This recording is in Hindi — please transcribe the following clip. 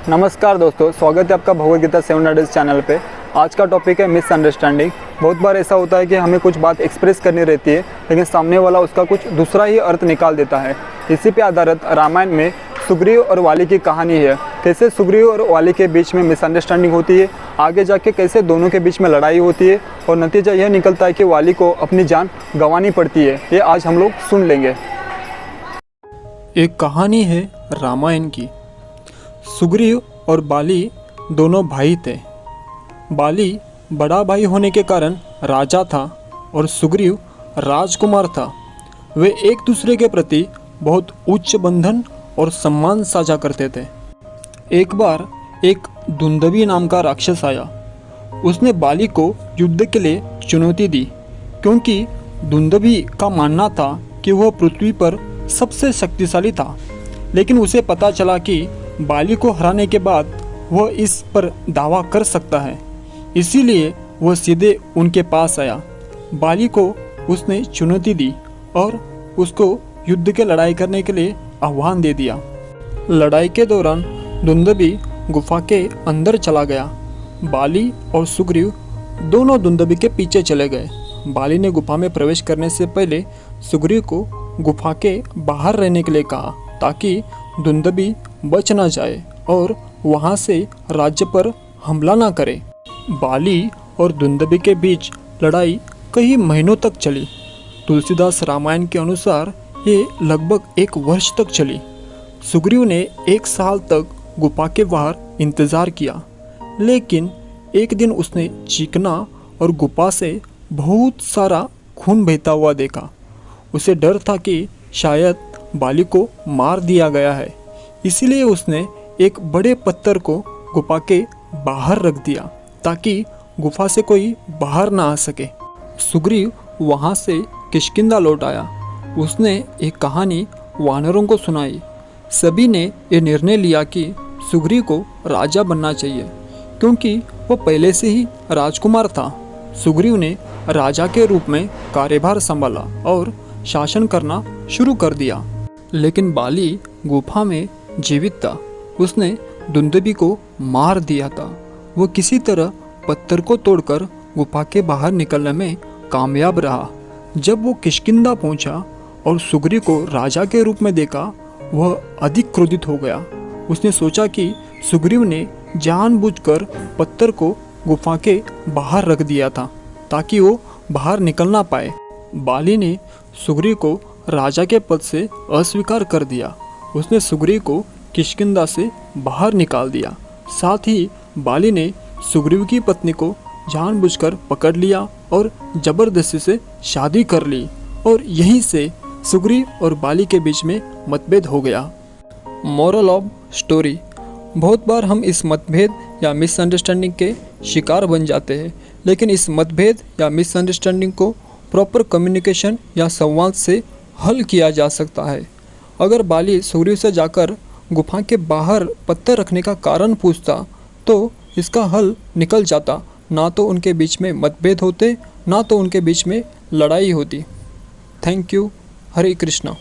नमस्कार दोस्तों, स्वागत है आपका भगवद गीता 7 डेज चैनल पे। आज का टॉपिक है मिसअंडरस्टैंडिंग। बहुत बार ऐसा होता है कि हमें कुछ बात एक्सप्रेस करनी रहती है, लेकिन सामने वाला उसका कुछ दूसरा ही अर्थ निकाल देता है। इसी पे आधारित रामायण में सुग्रीव और वाली की कहानी है। कैसे सुग्रीव और वाली के बीच में मिसअंडरस्टैंडिंग होती है, आगे जाके कैसे दोनों के बीच में लड़ाई होती है और नतीजा यह निकलता है कि वाली को अपनी जान गंवानी पड़ती है। ये आज हम लोग सुन लेंगे। एक कहानी है रामायण की। सुग्रीव और बाली दोनों भाई थे। बाली बड़ा भाई होने के कारण राजा था और सुग्रीव राजकुमार था। वे एक दूसरे के प्रति बहुत उच्च बंधन और सम्मान साझा करते थे। एक बार एक दुंदुभी नाम का राक्षस आया। उसने बाली को युद्ध के लिए चुनौती दी, क्योंकि दुंदुभी का मानना था कि वह पृथ्वी पर सबसे शक्तिशाली था। लेकिन उसे पता चला कि बाली को हराने के बाद वह इस पर दावा कर सकता है, इसीलिए वह सीधे उनके पास आया। बाली को उसने चुनौती दी और उसको युद्ध के लड़ाई करने के लिए आह्वान दे दिया। लड़ाई के दौरान दुंदुभी गुफा के अंदर चला गया। बाली और सुग्रीव दोनों दुंदुभी के पीछे चले गए। बाली ने गुफा में प्रवेश करने से पहले सुग्रीव को गुफा के बाहर रहने के लिए कहा, ताकि दुंदुभी बच ना जाए और वहां से राज्य पर हमला ना करे। बाली और दुंदुभी के बीच लड़ाई कई महीनों तक चली। तुलसीदास रामायण के अनुसार ये लगभग 1 वर्ष तक चली। सुग्रीव ने 1 साल तक गुफा के बाहर इंतजार किया, लेकिन एक दिन उसने चीखना और गुफा से बहुत सारा खून बहता हुआ देखा। उसे डर था कि शायद बाली को मार दिया गया है, इसीलिए उसने एक बड़े पत्थर को गुफा के बाहर रख दिया, ताकि गुफा से कोई बाहर ना आ सके। सुग्रीव वहां से किष्किंधा लौट आया। उसने एक कहानी वानरों को सुनाई। सभी ने यह निर्णय लिया कि सुग्रीव को राजा बनना चाहिए, क्योंकि वह पहले से ही राजकुमार था। सुग्रीव ने राजा के रूप में कार्यभार संभाला और शासन करना शुरू कर दिया। लेकिन बाली गुफा में जीवित था। उसने दुंदुभी को मार दिया था। वो किसी तरह पत्थर को तोड़कर गुफा के बाहर निकलने में कामयाब रहा। जब वो किष्किंधा पहुंचा और सुग्रीव को राजा के रूप में देखा, वह अधिक क्रोधित हो गया। उसने सोचा कि सुग्रीव ने जानबूझकर पत्थर को गुफा के बाहर रख दिया था, ताकि वो बाहर निकल ना पाए। बाली ने सुग्रीव को राजा के पद से अस्वीकार कर दिया। उसने सुग्रीव को किष्किंधा से बाहर निकाल दिया। साथ ही बाली ने सुग्रीव की पत्नी को जानबूझकर पकड़ लिया और जबरदस्ती से शादी कर ली, और यहीं से सुग्रीव और बाली के बीच में मतभेद हो गया। मोरल ऑफ स्टोरी: बहुत बार हम इस मतभेद या मिसअंडरस्टैंडिंग के शिकार बन जाते हैं, लेकिन इस मतभेद या मिसअंडरस्टैंडिंग को प्रॉपर कम्युनिकेशन या संवाद से हल किया जा सकता है। अगर बाली सुग्रीव से जाकर गुफा के बाहर पत्थर रखने का कारण पूछता, तो इसका हल निकल जाता। ना तो उनके बीच में मतभेद होते, ना तो उनके बीच में लड़ाई होती। Thank you. हरे कृष्णा।